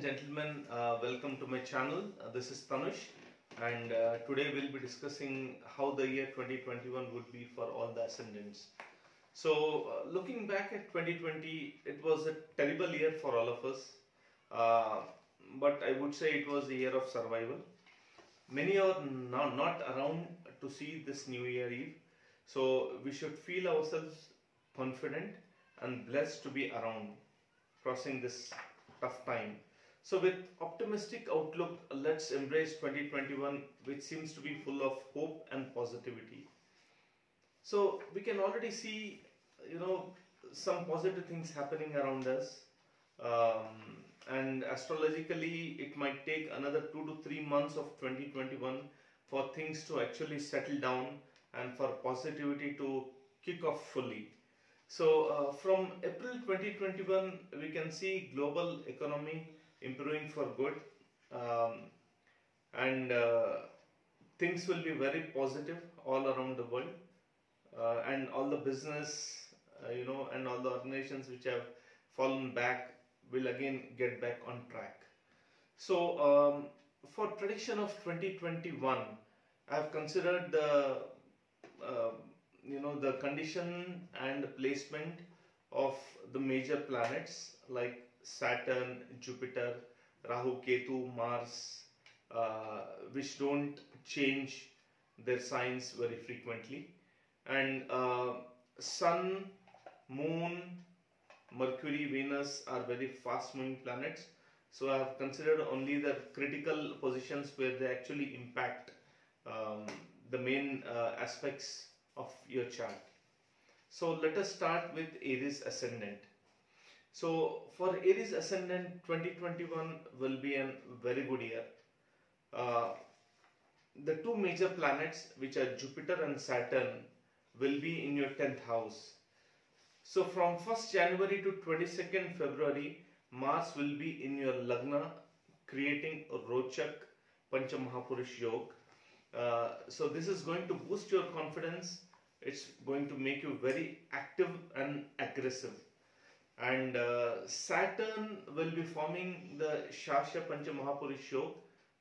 and gentlemen, welcome to my channel. This is Tanush, and today we'll be discussing how the year 2021 would be for all the ascendants. So, looking back at 2020, it was a terrible year for all of us, uh, but I would say it was a year of survival. Many are not around to see this New Year Eve, so we should feel ourselves confident and blessed to be around, crossing this tough time. So, with optimistic outlook, let's embrace 2021, which seems to be full of hope and positivity. So, we can already see, you know, some positive things happening around us. And astrologically, it might take another 2 to 3 months of 2021 for things to actually settle down and for positivity to kick off fully. So, from April 2021, we can see global economy improving for good, um, and things will be very positive all around the world, and all the business, and all the organizations which have fallen back will again get back on track. So, for prediction of 2021, I have considered uh, the condition and placement of the major planets like Saturn, Jupiter, Rahu, Ketu, Mars, which don't change their signs very frequently, and Sun, Moon, Mercury, Venus are very fast moving planets. So I have considered only the critical positions where they actually impact um, the main aspects of your chart. So let us start with Aries Ascendant. So for Aries Ascendant, 2021 will be a very good year. Uh, the two major planets, which are Jupiter and Saturn, will be in your 10th house. So from 1st January to 22nd February, Mars will be in your Lagna, creating a Rochak Panchamahapurush Yoga. So this is going to boost your confidence. It's going to make you very active and aggressive. And Saturn will be forming the Shasha Panchamahapurush Yoga.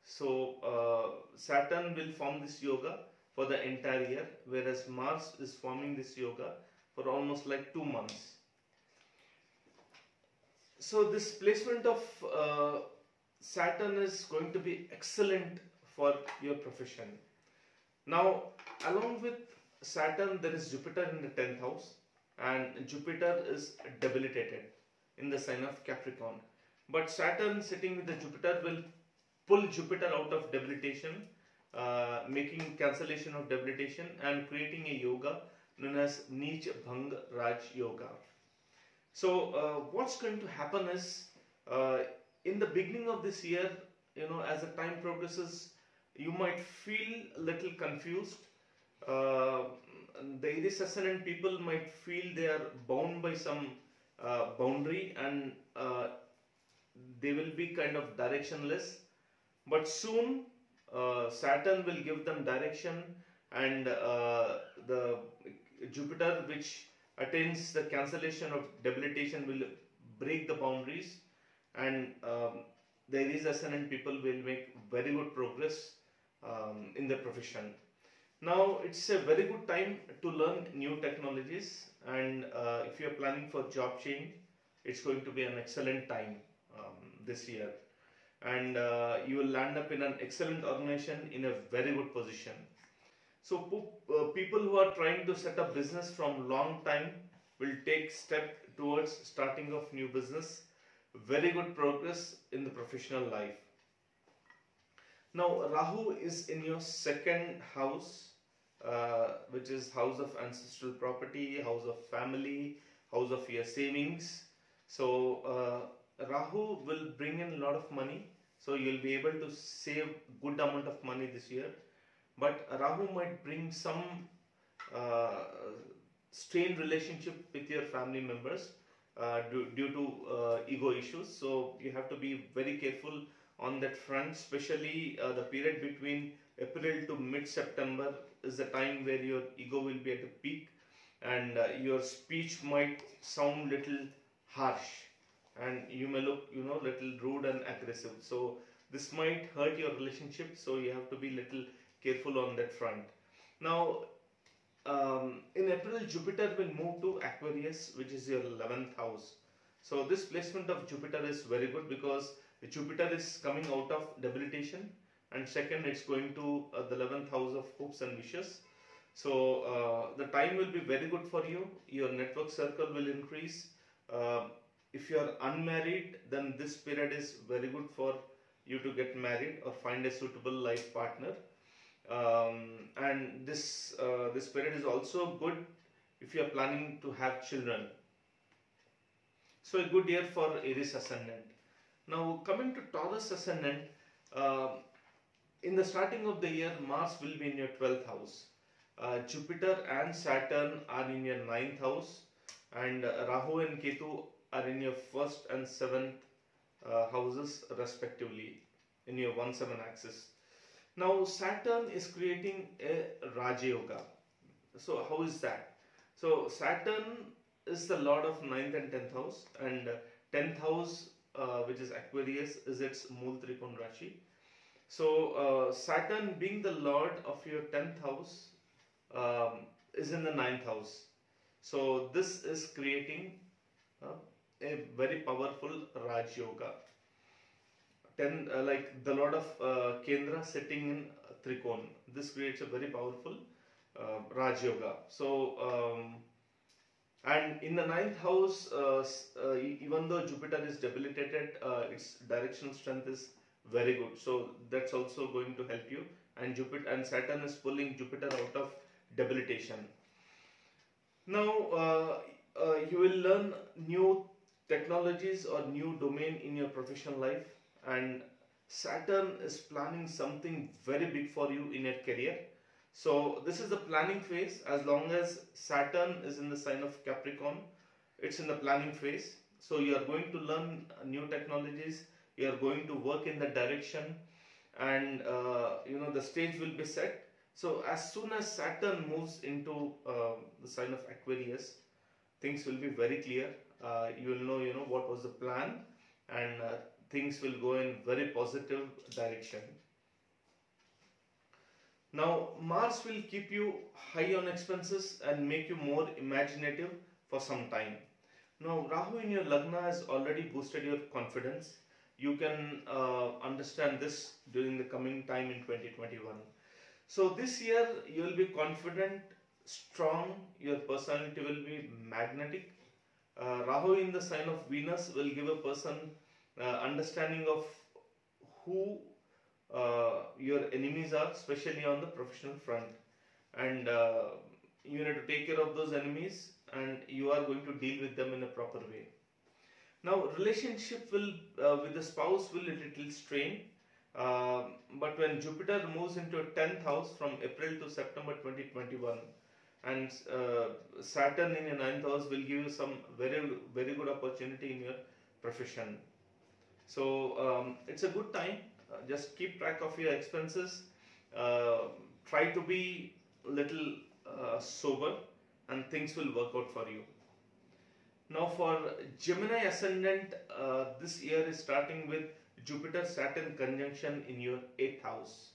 So Saturn will form this yoga for the entire year, whereas Mars is forming this yoga for almost like 2 months. So this placement of Saturn is going to be excellent for your profession. Now, along with Saturn, there is Jupiter in the 10th house, and Jupiter is debilitated in the sign of Capricorn. But Saturn sitting with the Jupiter will pull Jupiter out of debilitation, making cancellation of debilitation and creating a yoga known as Neech Bhang Raj Yoga. So what's going to happen is, in the beginning of this year, as the time progresses, you might feel a little confused. The Aries Ascendant people might feel they are bound by some boundary, and they will be kind of directionless. But soon Saturn will give them direction, and the Jupiter, which attains the cancellation of debilitation, will break the boundaries, and the Aries Ascendant people will make very good progress in their profession. Now it's a very good time to learn new technologies, and if you are planning for job change, it's going to be an excellent time this year, and you will land up in an excellent organization in a very good position. So people who are trying to set up business from long time will take step towards starting of new business. Very good progress in the professional life. Now Rahu is in your 2nd house, which is house of ancestral property, house of family, house of your savings. So Rahu will bring in a lot of money. So you'll be able to save good amount of money this year. But Rahu might bring some strained relationship with your family members due to ego issues. So you have to be very careful on that front, especially the period between April to mid-September is the time where your ego will be at the peak, and your speech might sound little harsh, and you may look, little rude and aggressive. So this might hurt your relationship, so you have to be little careful on that front. Now, in April, Jupiter will move to Aquarius, which is your 11th house. So this placement of Jupiter is very good because Jupiter is coming out of debilitation, and second, it's going to the 11th house of hopes and wishes. So the time will be very good for you. Your network circle will increase. If you are unmarried, then this period is very good for you to get married or find a suitable life partner. And this period is also good if you are planning to have children. So a good year for Aries ascendant. Now coming to Taurus ascendant, in the starting of the year, Mars will be in your 12th house. Jupiter and Saturn are in your 9th house, and Rahu and Ketu are in your 1st and 7th houses respectively in your 1-7 axis. Now Saturn is creating a Raja Yoga. So how is that? So Saturn is the lord of 9th and 10th house, and 10th house, which is Aquarius, is its Mool Trikon Rashi. So Saturn being the lord of your 10th house is in the 9th house. So this is creating a very powerful Raj Yoga. Like the lord of Kendra sitting in Trikon. This creates a very powerful Raj Yoga. So and in the 9th house, even though Jupiter is debilitated, its directional strength is very good. So that's also going to help you. And Jupiter and Saturn is pulling Jupiter out of debilitation. Now you will learn new technologies or new domain in your professional life, and Saturn is planning something very big for you in your career. So this is the planning phase. As long as Saturn is in the sign of Capricorn, it's in the planning phase. So you are going to learn new technologies, you are going to work in that direction, and the stage will be set. So as soon as Saturn moves into the sign of Aquarius, things will be very clear. You will know what was the plan, and things will go in very positive direction. Now Mars will keep you high on expenses and make you more imaginative for some time. Now Rahu in your Lagna has already boosted your confidence. You can understand this during the coming time in 2021. So this year you will be confident, strong, your personality will be magnetic. Rahu in the sign of Venus will give a person understanding of who your enemies are, especially on the professional front, and you need to take care of those enemies, and you are going to deal with them in a proper way. Now relationship will with the spouse will a little strain, but when Jupiter moves into a 10th house from April to September 2021, and Saturn in your 9th house will give you some very good opportunity in your profession. So it's a good time. Just keep track of your expenses. Try to be little sober, and things will work out for you. Now for Gemini ascendant, this year is starting with Jupiter Saturn conjunction in your 8th house.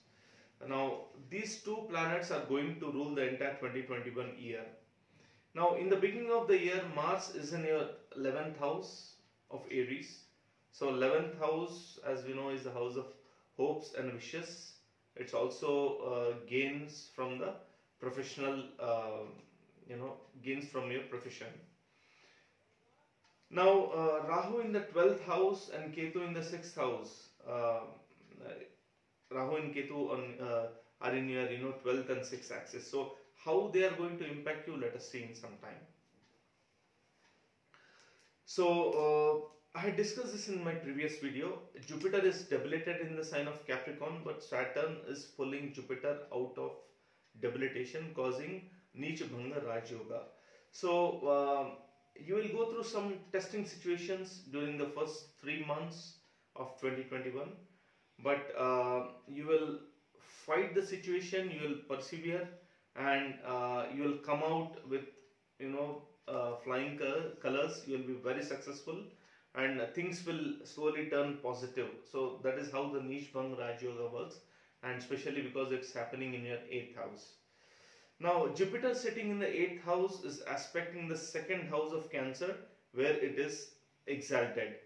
Now these two planets are going to rule the entire 2021 year. Now in the beginning of the year, Mars is in your 11th house of Aries. So 11th house, as we know, is the house of hopes and wishes. It's also gains from the professional, gains from your profession. Now Rahu in the 12th house and Ketu in the 6th house. Rahu and Ketu are in your 12th and 6th axis. So how they are going to impact you, let us see in some time. So I had discussed this in my previous video. Jupiter is debilitated in the sign of Capricorn, but Saturn is pulling Jupiter out of debilitation, causing Neech Bhanga Raj Yoga. So you will go through some testing situations during the first 3 months of 2021, but you will fight the situation, you will persevere, and you will come out with flying colors. You will be very successful, and things will slowly turn positive. So that is how the Nish Bhang Raj Yoga works, and especially because it's happening in your 8th house. Now, Jupiter sitting in the 8th house is aspecting the second house of Cancer, where it is exalted.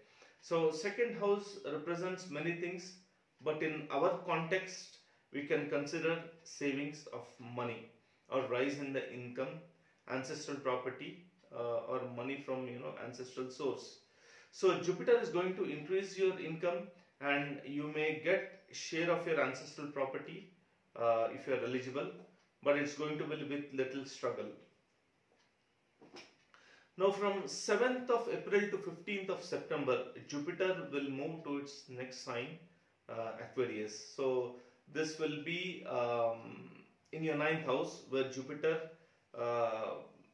So, second house represents many things, but in our context, we can consider savings of money or rise in the income, ancestral property, or money from ancestral source. So, Jupiter is going to increase your income, and you may get share of your ancestral property if you are eligible, but it's going to be with little struggle. Now from 7th of April to 15th of September, Jupiter will move to its next sign, Aquarius. So this will be in your 9th house, where Jupiter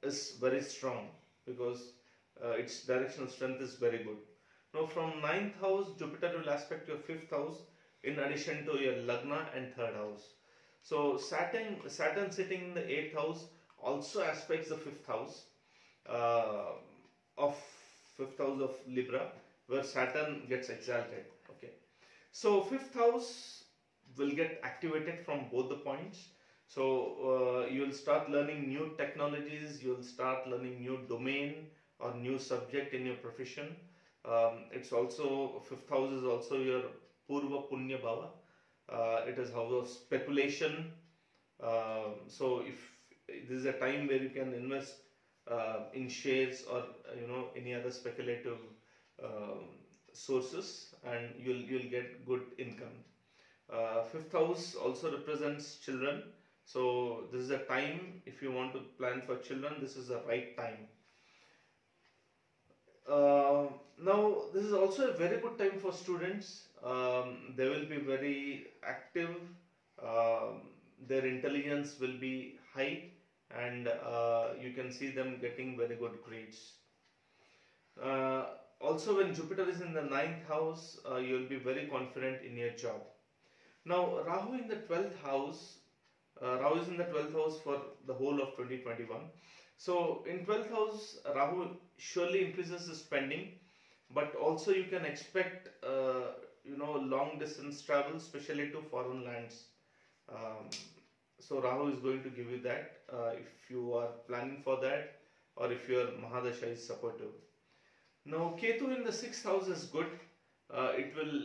is very strong, because its directional strength is very good. Now from 9th house, Jupiter will aspect your 5th house in addition to your Lagna and 3rd house. So Saturn sitting in the 8th house also aspects the 5th house of Libra, where Saturn gets exalted. Okay, so 5th house will get activated from both the points. So you will start learning new technologies, you will start learning new domain or new subject in your profession. It's also 5th house is also your Purva Punya Bhava. It is house of speculation. So if this is a time where you can invest in shares or any other speculative sources, and you'll get good income. 5th house also represents children. So this is a time, if you want to plan for children, this is the right time. Now this is also a very good time for students. They will be very active, their intelligence will be high, and you can see them getting very good grades. Also when Jupiter is in the 9th house, you will be very confident in your job. Now Rahu in the 12th house, Rahu is in the 12th house for the whole of 2021. So in 12th house, Rahu surely increases the spending, but also you can expect long distance travel, especially to foreign lands. So Rahu is going to give you that if you are planning for that, or if your Mahadasha is supportive. Now Ketu in the 6th house is good. It will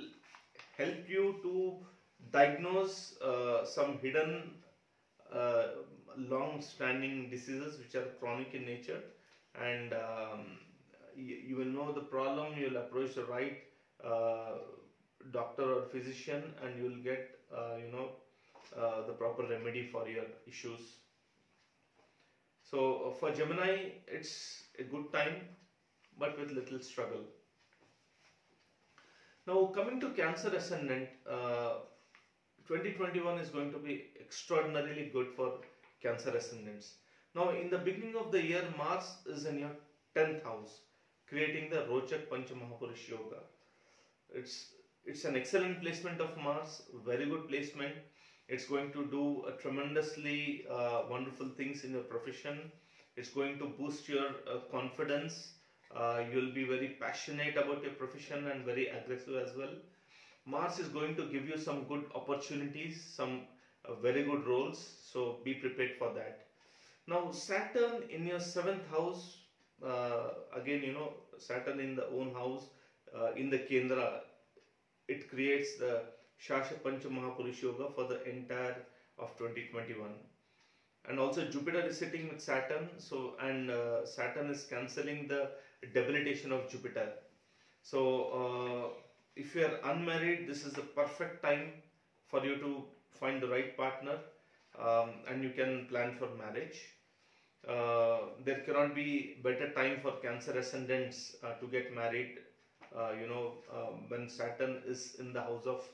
help you to diagnose some hidden long-standing diseases which are chronic in nature, and you will know the problem. You will approach the right doctor or physician, and you will get the proper remedy for your issues. So for Gemini, it's a good time, but with little struggle. Now coming to Cancer ascendant, 2021 is going to be extraordinarily good for Cancer ascendants. Now in the beginning of the year, Mars is in your 10th house, creating the Rochak Panchamahapurush Yoga. It's an excellent placement of Mars, very good placement. It's going to do a tremendously wonderful things in your profession. It's going to boost your confidence. You'll be very passionate about your profession and very aggressive as well. Mars is going to give you some good opportunities, some very good roles, so be prepared for that. Now Saturn in your 7th house, again Saturn in the own house, in the Kendra, it creates the Shasha Pancha Mahapurush Yoga for the entire of 2021. And also Jupiter is sitting with Saturn, so Saturn is cancelling the debilitation of Jupiter. So if you are unmarried, this is the perfect time for you to find the right partner, and you can plan for marriage. There cannot be better time for Cancer ascendants to get married when Saturn is in the house of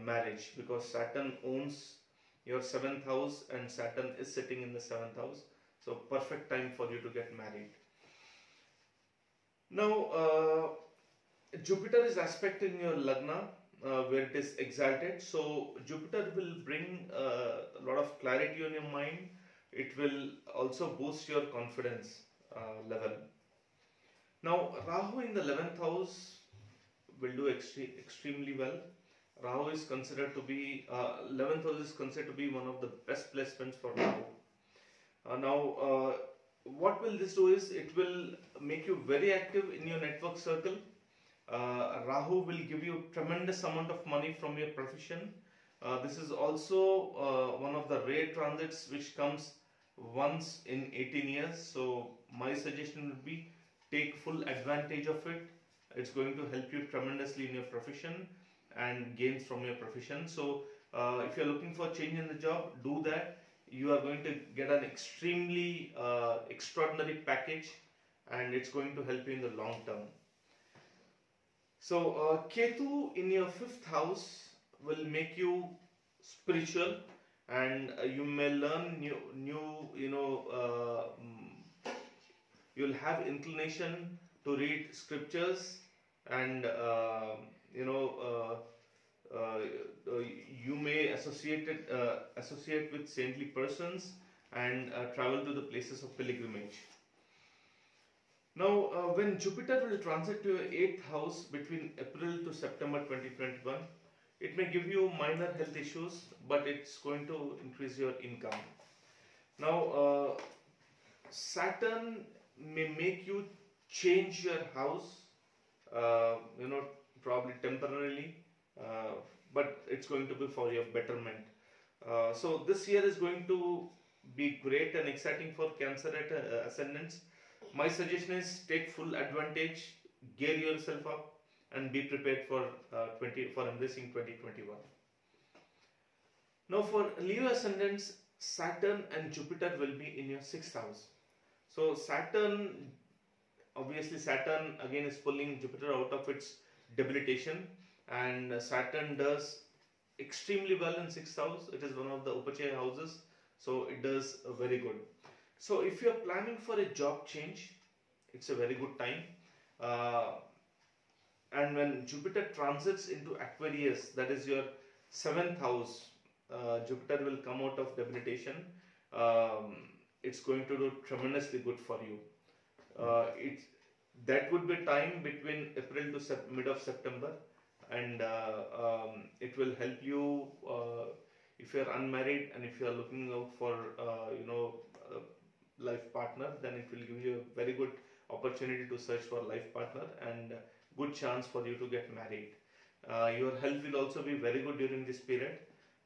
marriage, because Saturn owns your 7th house and Saturn is sitting in the 7th house. So perfect time for you to get married. Now Jupiter is aspecting your Lagna, where it is exalted. So Jupiter will bring a lot of clarity on your mind. It will also boost your confidence level. Now, Rahu in the 11th house will do extremely well. Rahu is considered to be 11th house is considered to be one of the best placements for Rahu. Now, what will this do is it will make you very active in your network circle. Rahu will give you tremendous amount of money from your profession. This is also one of the rare transits which comes once in 18 years. So my suggestion would be take full advantage of it. It's going to help you tremendously in your profession and gains from your profession. So if you're looking for change in the job, do that. You are going to get an extremely extraordinary package, and it's going to help you in the long term. So Ketu in your 5th house will make you spiritual, and you may learn you'll have inclination to read scriptures, and you may associate with saintly persons and travel to the places of pilgrimage. Now, when Jupiter will transit to your 8th house between April to September 2021, it may give you minor health issues, but it's going to increase your income. Now, Saturn may make you change your house, probably temporarily, but it's going to be for your betterment. So this year is going to be great and exciting for Cancer ascendants. My suggestion is take full advantage, gear yourself up, and be prepared for embracing 2021. Now for Leo ascendants, Saturn and Jupiter will be in your 6th house. So Saturn again is pulling Jupiter out of its debilitation, and Saturn does extremely well in 6th house. It is one of the Upachaya houses, so it does very good. So if you are planning for a job change, it's a very good time. And when Jupiter transits into Aquarius, that is your 7th house, Jupiter will come out of debilitation. It's going to do tremendously good for you. That would be time between April to mid of September, and it will help you if you are unmarried and if you are looking out for life partner, then it will give you a very good opportunity to search for life partner and good chance for you to get married. Your health will also be very good during this period.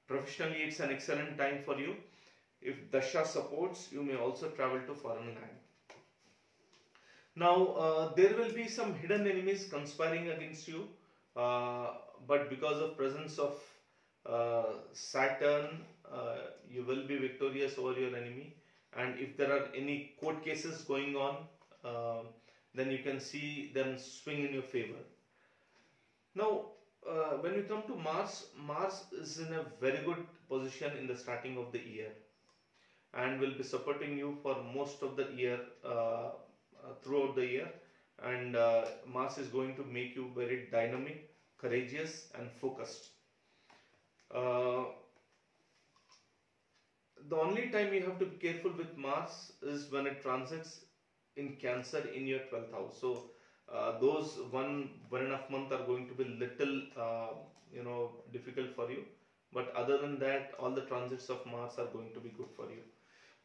Professionally, it's an excellent time for you. If Dasha supports, you may also travel to foreign land. Now, there will be some hidden enemies conspiring against you, but because of presence of Saturn, you will be victorious over your enemy. And if there are any court cases going on, then you can see them swing in your favor. Now, when we come to Mars, Mars is in a very good position in the starting of the year and will be supporting you for most of the year, throughout the year. And Mars is going to make you very dynamic, courageous and focused. The only time you have to be careful with Mars is when it transits in Cancer in your 12th house. So those one and a half month are going to be little difficult for you, but other than that, all the transits of Mars are going to be good for you.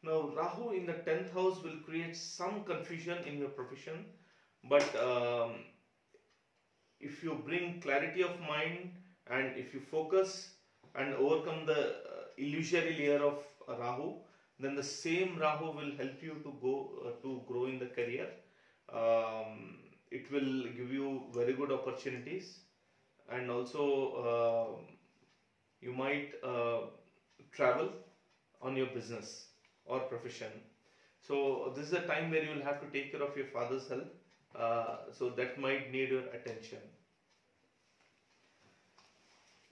Now Rahu in the 10th house will create some confusion in your profession, but if you bring clarity of mind and if you focus and overcome the illusory layer of Rahu, then the same Rahu will help you to grow in the career. It will give you very good opportunities, and also you might travel on your business or profession. So this is a time where you will have to take care of your father's health, so that might need your attention.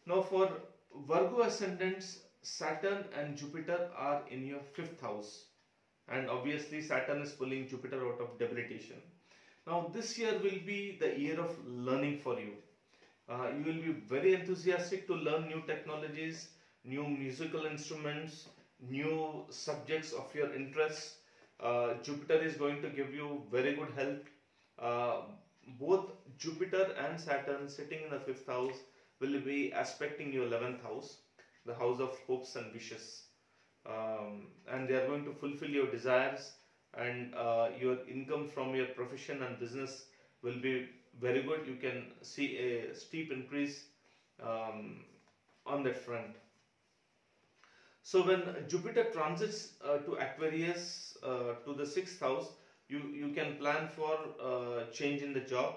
Now for Virgo ascendants, Saturn and Jupiter are in your 5th house, and obviously Saturn is pulling Jupiter out of debilitation. Now this year will be the year of learning for you. You will be very enthusiastic to learn new technologies, new musical instruments, new subjects of your interest. Jupiter is going to give you very good health. Uh, Both Jupiter and Saturn sitting in the fifth house will be aspecting your 11th house, the house of hopes and wishes. And they are going to fulfill your desires, and your income from your profession and business will be very good. You can see a steep increase um, on that front. So when Jupiter transits to Aquarius to the sixth house, you can plan for change in the job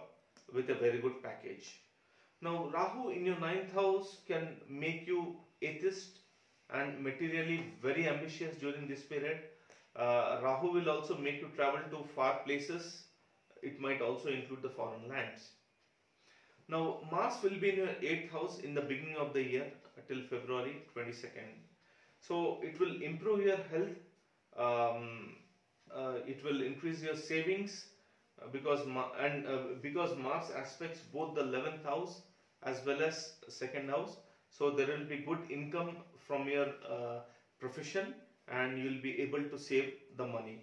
with a very good package. Now Rahu in your ninth house can make you atheist and materially very ambitious during this period. Rahu will also make you travel to far places. It might also include the foreign lands. Now Mars will be in your 8th house in the beginning of the year till February 22nd. So it will improve your health. It will increase your savings because Mars aspects both the 11th house as well as second house. So there will be good income from your profession, and you will be able to save the money.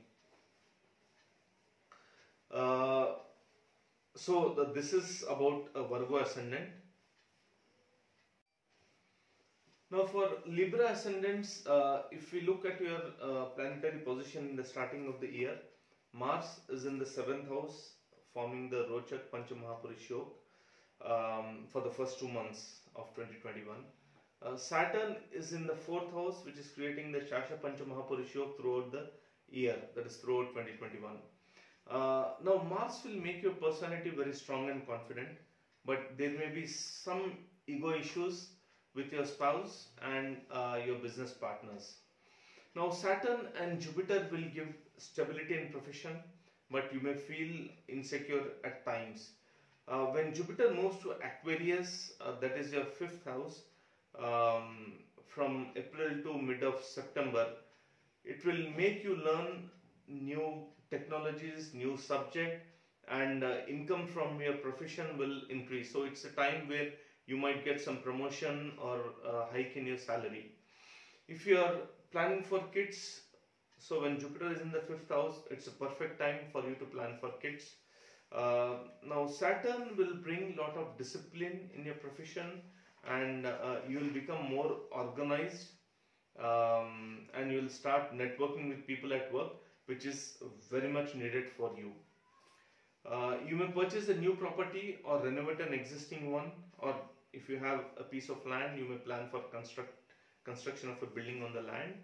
This is about a Virgo ascendant. Now for Libra ascendants, if we look at your planetary position in the starting of the year, Mars is in the 7th house forming the Rochak Panchamahapurush Yoga for the first 2 months of 2021. Saturn is in the 4th house, which is creating the Shasha Panchamahapurush Yoga throughout the year, that is throughout 2021. Now Mars will make your personality very strong and confident, but there may be some ego issues with your spouse and your business partners. Now Saturn and Jupiter will give stability in profession, but you may feel insecure at times. When Jupiter moves to Aquarius, that is your 5th house, from April to mid of September, it will make you learn new technologies, new subject, and income from your profession will increase. So it's a time where you might get some promotion or hike in your salary. If you are planning for kids, so when Jupiter is in the 5th house, it's a perfect time for you to plan for kids. Now Saturn will bring a lot of discipline in your profession, and you will become more organized, and you will start networking with people at work, which is very much needed for you. You may purchase a new property or renovate an existing one, or if you have a piece of land, you may plan for construction of a building on the land.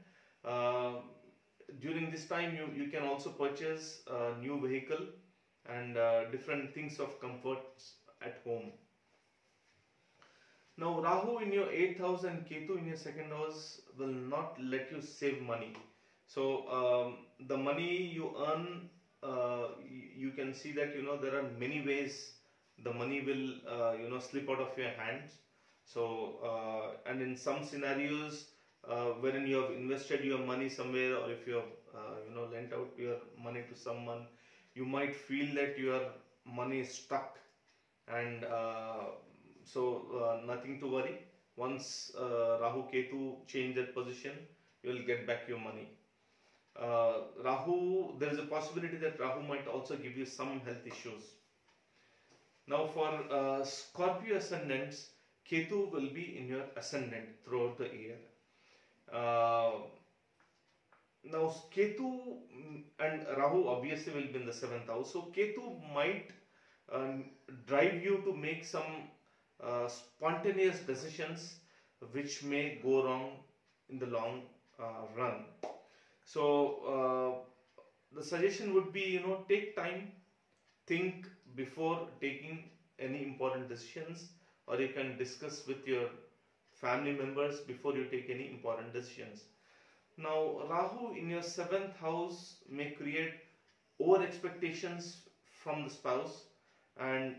During this time, you can also purchase a new vehicle and different things of comfort at home. Now Rahu in your 8th house and Ketu in your 2nd house will not let you save money. So the money you earn, you can see that there are many ways the money will slip out of your hands. So and in some scenarios wherein you have invested your money somewhere, or if you have lent out your money to someone, you might feel that your money is stuck, and nothing to worry. Once Rahu Ketu change their position, you will get back your money. Rahu, there is a possibility that Rahu might also give you some health issues. Now for Scorpio ascendants, Ketu will be in your ascendant throughout the year. Now Ketu and Rahu obviously will be in the 7th house. So Ketu might drive you to make some spontaneous decisions which may go wrong in the long run. So the suggestion would be, take time, think before taking any important decisions, or you can discuss with your family members before you take any important decisions. Now Rahu in your 7th house may create over expectations from the spouse, and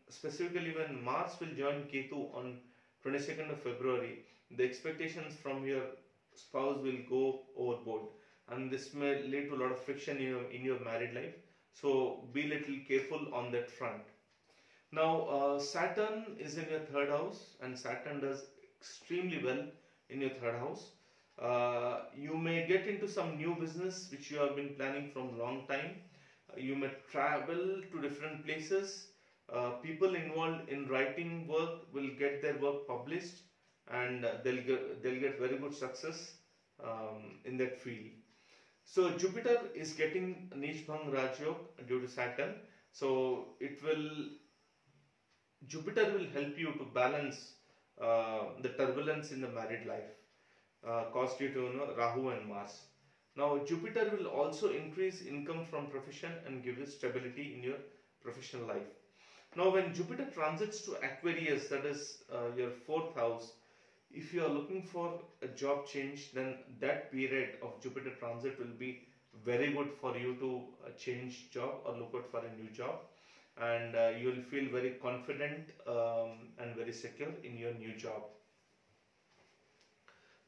specifically when Mars will join Ketu on 22nd of February, the expectations from your spouse will go overboard, and this may lead to a lot of friction in your married life. So be little careful on that front. Now Saturn is in your 3rd house, and Saturn does extremely well in your 3rd house. You may get into some new business which you have been planning from long time. You may travel to different places. People involved in writing work will get their work published, and they'll get very good success in that field. So Jupiter is getting Neech Bhang Rajyog due to Saturn. So it will Jupiter will help you to balance the turbulence in the married life caused due to Rahu and Mars. Now Jupiter will also increase income from profession and give you stability in your professional life. Now when Jupiter transits to Aquarius, that is your fourth house, if you are looking for a job change, then that period of Jupiter transit will be very good for you to change job or look out for a new job, and you will feel very confident and very secure in your new job.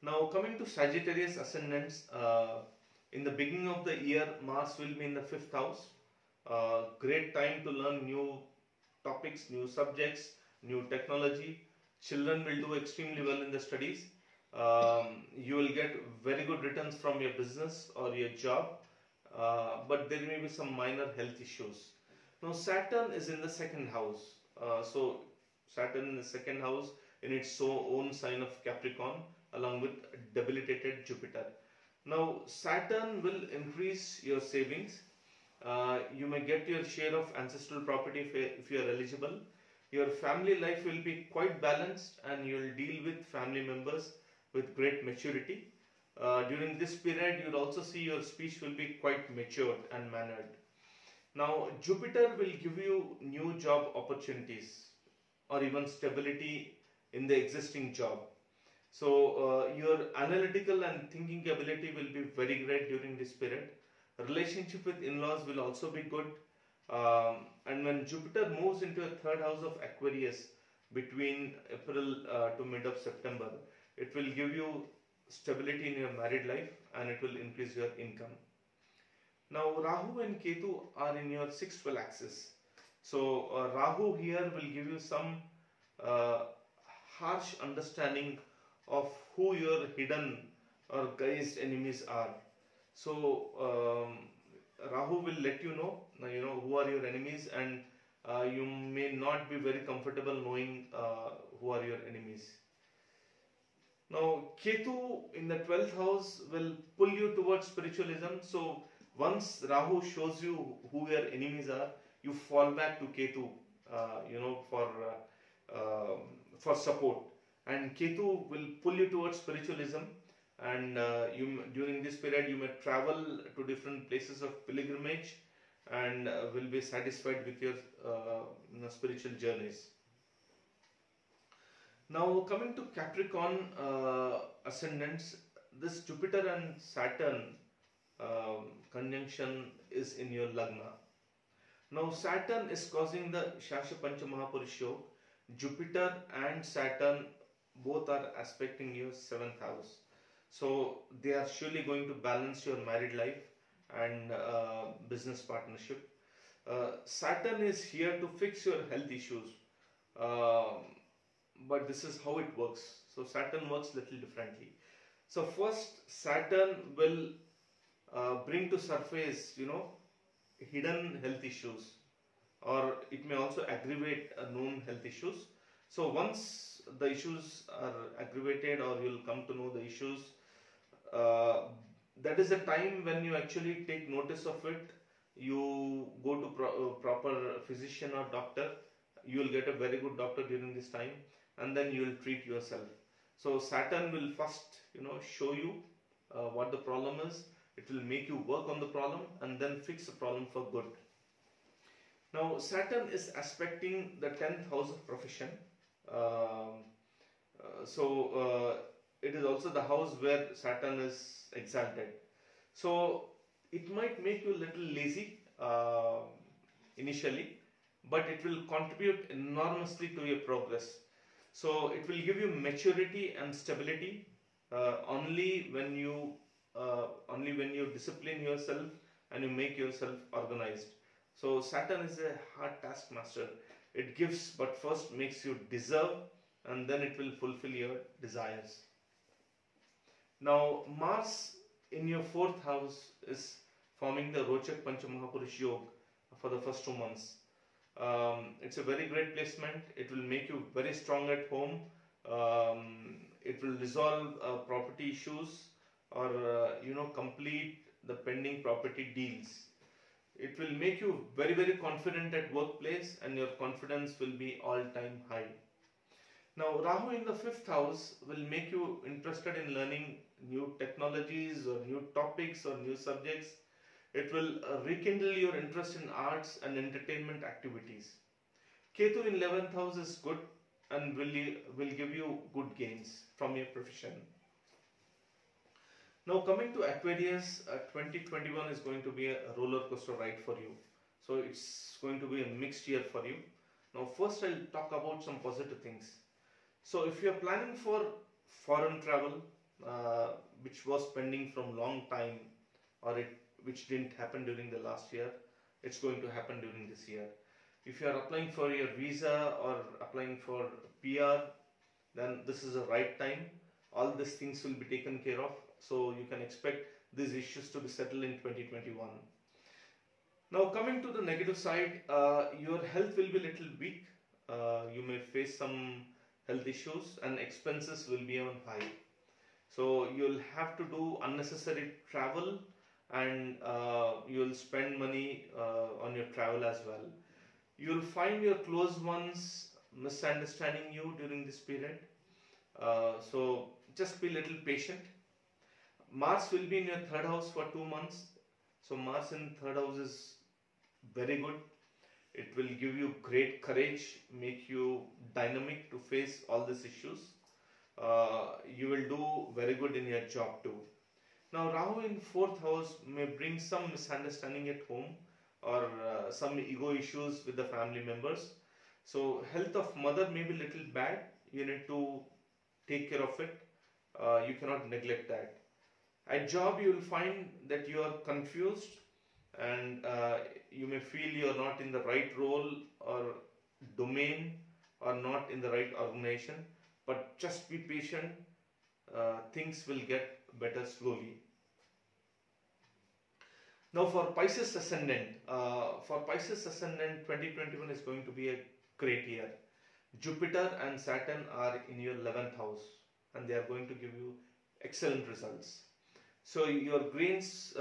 Now coming to Sagittarius ascendants, in the beginning of the year Mars will be in the fifth house. Great time to learn new topics, new subjects, new technology. Children will do extremely well in the studies. You will get very good returns from your business or your job, but there may be some minor health issues. Now Saturn is in the second house. So Saturn in the second house in its own sign of Capricorn, along with debilitated Jupiter. Now Saturn will increase your savings. You may get your share of ancestral property if you are eligible. Your family life will be quite balanced, and you will deal with family members with great maturity. During this period, you will also see your speech will be quite matured and mannered. Now Jupiter will give you new job opportunities or even stability in the existing job. So your analytical and thinking ability will be very great during this period. Relationship with in-laws will also be good. And when Jupiter moves into a third house of Aquarius between April to mid of September, it will give you stability in your married life, and it will increase your income. Now Rahu and Ketu are in your 6th axis. So Rahu here will give you some harsh understanding of who your hidden or guised enemies are. So Rahu will let you know who are your enemies, and you may not be very comfortable knowing who are your enemies. Now Ketu in the 12th house will pull you towards spiritualism. So once Rahu shows you who your enemies are, you fall back to Ketu, for support. And Ketu will pull you towards spiritualism, and during this period you may travel to different places of pilgrimage, and will be satisfied with your spiritual journeys. Now coming to Capricorn ascendants, this Jupiter and Saturn conjunction is in your Lagna. Now Saturn is causing the Shasha Pancha Mahapurush Yoga. Jupiter and Saturn both are aspecting your 7th house. So they are surely going to balance your married life and business partnership. Saturn is here to fix your health issues. But this is how it works. So Saturn works little differently. So first, Saturn will bring to surface, hidden health issues, or it may also aggravate known health issues. So once the issues are aggravated, or you'll come to know the issues, that is the time when you actually take notice of it. You go to proper physician or doctor. You will get a very good doctor during this time, and then you will treat yourself. So Saturn will first, show you what the problem is. It will make you work on the problem and then fix the problem for good. Now Saturn is aspecting the 10th house of profession. It is also the house where Saturn is exalted. So it might make you a little lazy initially, but it will contribute enormously to your progress. So it will give you maturity and stability only when you discipline yourself and you make yourself organized. So Saturn is a hard taskmaster. It gives, but first makes you deserve, and then it will fulfill your desires. Now Mars in your 4th house is forming the Rochak Panchamahapurush Yog for the first 2 months. It's a very great placement. It will make you very strong at home. It will resolve property issues, or complete the pending property deals. It will make you very, very confident at workplace, and your confidence will be all-time high. Now, Rahu in the fifth house will make you interested in learning new technologies or new topics or new subjects. It will rekindle your interest in arts and entertainment activities. Ketu in 11th house is good and will give you good gains from your profession. Now, coming to Aquarius, 2021 is going to be a roller coaster ride for you. So it's going to be a mixed year for you. Now, first I'll talk about some positive things. So if you are planning for foreign travel, which was pending from long time, or which didn't happen during the last year, it's going to happen during this year. If you are applying for your visa or applying for PR, then this is the right time. All these things will be taken care of. So you can expect these issues to be settled in 2021. Now, coming to the negative side, your health will be a little weak. You may face some health issues, and expenses will be on high. So you'll have to do unnecessary travel, and you'll spend money on your travel as well. You'll find your close ones misunderstanding you during this period. So just be a little patient. Mars will be in your third house for 2 months. So Mars in third house is very good. It will give you great courage, make you dynamic to face all these issues. You will do very good in your job too. Now, Rahu in fourth house may bring some misunderstanding at home, or some ego issues with the family members. So health of mother may be a little bad. You need to take care of it. You cannot neglect that. At job, you will find that you are confused, and you may feel you are not in the right role or domain, or not in the right organization. But just be patient. Things will get better slowly. Now, for Pisces Ascendant, 2021 is going to be a great year. Jupiter and Saturn are in your 11th house, and they are going to give you excellent results. So your gains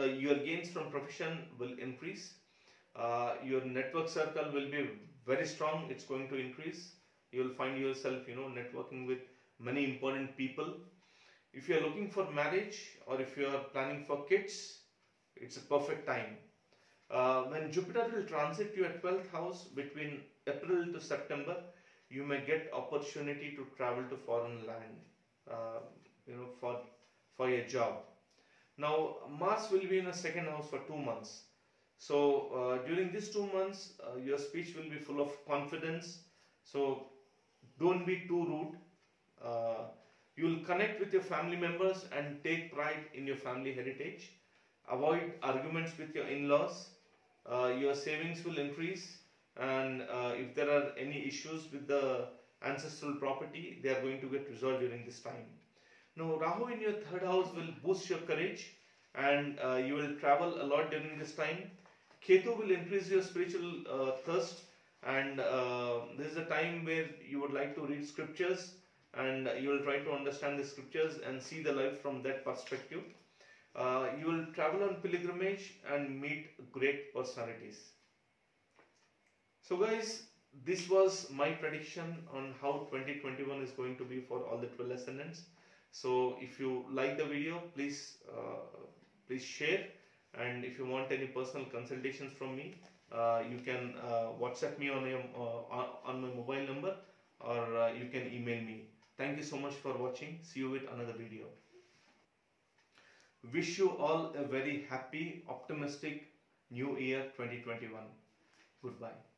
from profession will increase. Your network circle will be very strong. It's going to increase. You will find yourself, networking with many important people. If you are looking for marriage, or if you are planning for kids, it's a perfect time. When Jupiter will transit your 12th house between April to September, you may get opportunity to travel to foreign land, for your job. Now, Mars will be in the second house for 2 months. So during these 2 months, your speech will be full of confidence. So don't be too rude. You will connect with your family members and take pride in your family heritage. Avoid arguments with your in-laws. Your savings will increase, and if there are any issues with the ancestral property, they are going to get resolved during this time. Now, Rahu in your third house will boost your courage, and you will travel a lot during this time. Ketu will increase your spiritual thirst, and this is a time where you would like to read scriptures, and you will try to understand the scriptures and see the life from that perspective. You will travel on pilgrimage and meet great personalities. So guys, this was my prediction on how 2021 is going to be for all the 12 ascendants. So if you like the video, please share, and if you want any personal consultations from me, you can WhatsApp me on my mobile number, or you can email me. Thank you so much for watching. See you with another video. Wish you all a very happy, optimistic New Year 2021. Goodbye.